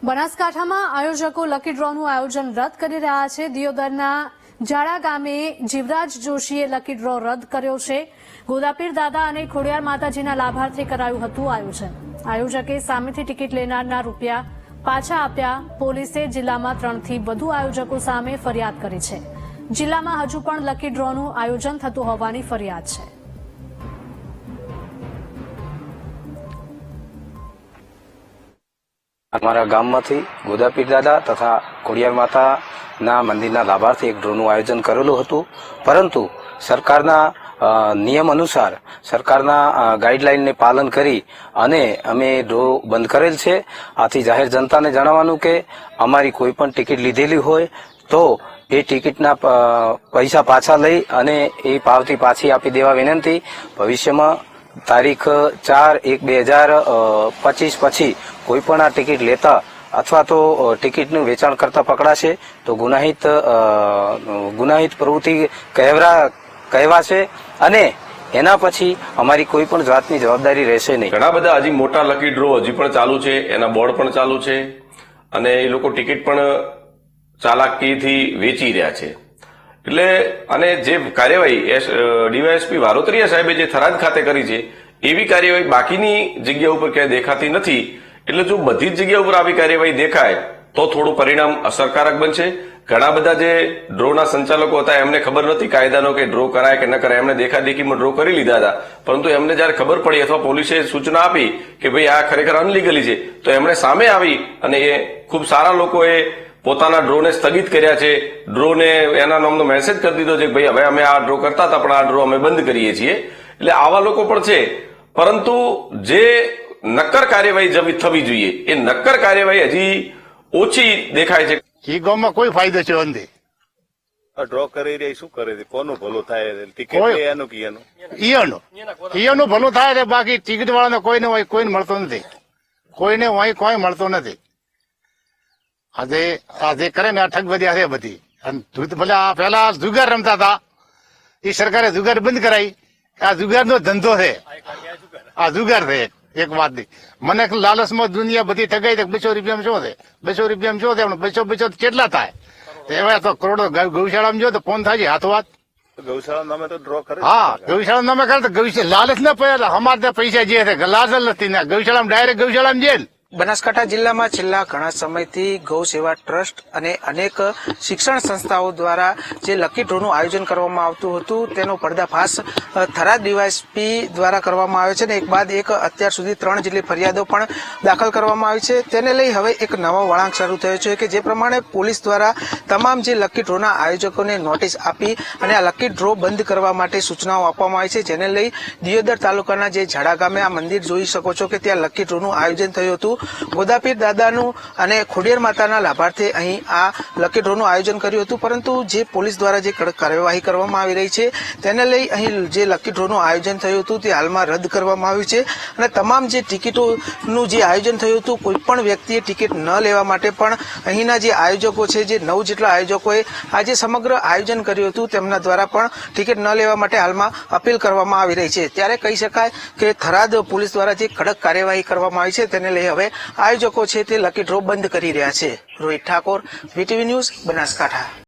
બનાસકાંઠામાં આયોજકો લકી ડ્રોનું આયોજન રદ કરી રહ્યા છે। દિયોદરના જાડા ગામે જીવરાજ જોશીએ લકી ડ્રો રદ કર્યો છે। ગોદાપીર દાદા અને ખોડિયાર માતાજીના લાભાર્થે કરાયું હતું આયોજન। આયોજકે સામેથી ટિકિટ લેનારના રૂપિયા પાછા આપ્યા। પોલીસે જિલ્લામાં 3 થી વધુ આયોજકો સામે ફરિયાદ કરી છે। જિલ્લામાં હજુ પણ લકી ડ્રોનું આયોજન થતું હોવાની ફરિયાદ છે। અમારા ગામમાંથી ગોદાપીર દાદા તથા ખોડિયાર માતાના મંદિરના લાભાર્થે એક ડ્રોનું આયોજન કરેલું હતું, પરંતુ સરકારના નિયમ અનુસાર સરકારના ગાઈડલાઈનને પાલન કરી અને અમે ડ્રો બંધ કરેલ છે। આથી જાહેર જનતાને જણાવવાનું કે અમારી કોઈ પણ ટિકિટ લીધેલી હોય તો એ ટિકિટના પૈસા પાછા લઈ અને એ પાવતી પાછી આપી દેવા વિનંતી। ભવિષ્યમાં તારીખ 4/1/2025 પછી કોઈ પણ આ ટિકિટ લેતા અથવા તો ટિકિટનું વેચાણ કરતા પકડાશે તો ગુનાહિત પ્રવૃત્તિ કહેવાશે અને એના પછી અમારી કોઈ પણ જાતની જવાબદારી રહેશે નહીં। ઘણા બધા હજી મોટા લકી ડ્રો હજી પણ ચાલુ છે, એના બોર્ડ પણ ચાલુ છે અને એ લોકો ટિકિટ પણ ચાલાકીથી વેચી રહ્યા છે। એટલે અને જે કાર્યવાહી ડીવાયએસપી વારોતરીયા સાહેબે જે થરાદ ખાતે કરી છે એવી કાર્યવાહી બાકીની જગ્યા ઉપર ક્યાંય દેખાતી નથી। એટલે જો બધી જ જગ્યા ઉપર આવી કાર્યવાહી દેખાય તો થોડું પરિણામ અસરકારક બનશે। ઘણા બધા જે ડ્રોના સંચાલકો હતા એમને ખબર નથી કાયદાનો કે ડ્રો કરાય કે ન કરાય, એમને દેખાદેખીમાં ડ્રો કરી લીધા હતા, પરંતુ એમને જયારે ખબર પડી અથવા પોલીસે સૂચના આપી કે ભાઈ આ ખરેખર અનલીગલી છે તો એમણે સામે આવી અને એ ખૂબ સારા લોકોએ પોતાના ડ્રોને સ્થગિત કર્યા છે। ડ્રોને એના નામનો મેસેજ કરી દીધો છે કે ભાઈ હવે અમે આ ડ્રો કરતા હતા પણ આ ડ્રો અમે બંધ કરીએ છીએ। એટલે આવા લોકો પણ છે, પરંતુ જે નક્કર કાર્યવાહી થવી જોઈએ એ નક્કર કાર્યવાહી હજી ઓછી દેખાય છે। એ ગામમાં કોઈ ફાયદો છે નથી। ડ્રો કરી રહી શું કરે છે, કોનું ભલું થાય, ટિકિટ એનું કે એનું ભલું થાય છે, બાકી ટિકિટ વાળાને કોઈને હોય કોઈને મળતો નથી, કોઈને હોય કોઈ મળતો નથી। આજે કરે ને આ ઠગબડિયા છે બધી। ભલે આ પેલા જુગાર રમતા હતા એ સરકારે જુગાર બંધ કરાવી। આ જુગાર નો ધંધો છે, આ જુગાર છે એક વાત ની। મને લાલચમાં દુનિયા બધી ઠગાઈ છે। 200 રૂપિયામાં શું છે, 200 રૂપિયામાં શું છે, 200 કેટલા થાય એવા તો કરોડો। ગૌશાળામાં જો તો ફોન થાય છે હાથો હાથ। ગૌશાળા નામે તો ડ્રો કરે, હા ગૌશાળા નામે કરે તો લાલચ ના પડે, અમારે પૈસા જે છે લાલચ નથી ને ગૌશાળામાં ડાયરેક્ટ ગૌશાળામાં જેલ। બનાસકાંઠા જિલ્લામાં છેલ્લા ઘણા સમયથી ગૌ સેવા ટ્રસ્ટ અને અનેક શિક્ષણ સંસ્થાઓ દ્વારા જે લકી ડ્રોનું આયોજન કરવામાં આવતું હતું તેનો પર્દાફાશ થરાદ ડીવાયએસપી દ્વારા કરવામાં આવે છે અને એક બાદ એક અત્યાર સુધી 3 જેટલી ફરિયાદો પણ દાખલ કરવામાં આવી છે। તેને લઈ હવે એક નવો વળાંક શરૂ થયો છે કે જે પ્રમાણે પોલીસ દ્વારા તમામ જે લકી ડ્રોના આયોજકોને નોટિસ આપી અને આ લકી ડ્રો બંધ કરવા માટે સૂચનાઓ આપવામાં આવી છે। જેને લઈ દિયોદર તાલુકાના જે ઝાડા ગામે આ મંદિર જોઈ શકો છો કે ત્યાં લકી ડ્રોનું આયોજન થયું હતું। ગોદાપીર દાદાનું અને ખોડિયાર માતાના લાભાર્થે અહીં આ લકી ડ્રોનું આયોજન કર્યું હતું, પરંતુ જે પોલીસ દ્વારા જે કડક કાર્યવાહી કરવામાં આવી રહી છે તેને લઈ અહીં જે લકી ડ્રોનું આયોજન થયું હતું તે હાલમાં રદ કરવામાં આવ્યું છે અને તમામ જે ટિકિટોનું જે આયોજન થયું હતું કોઈ પણ વ્યક્તિએ ટિકિટ ન લેવા માટે પણ અહીંના જે આયોજકો છે જે 9 જેટલા આયોજકોએ આજે સમગ્ર આયોજન કર્યું હતું તેમના દ્વારા પણ ટિકિટ ન લેવા માટે હાલમાં અપીલ કરવામાં આવી રહી છે। ત્યારે કહી શકાય કે થરાદ પોલીસ દ્વારા જે કડક કાર્યવાહી કરવામાં આવી છે તેને લઈ હવે આયોજકો છે તે લકી ડ્રો બંધ કરી રહ્યા છે। Rohit Thakor, VTV news, Banaskantha.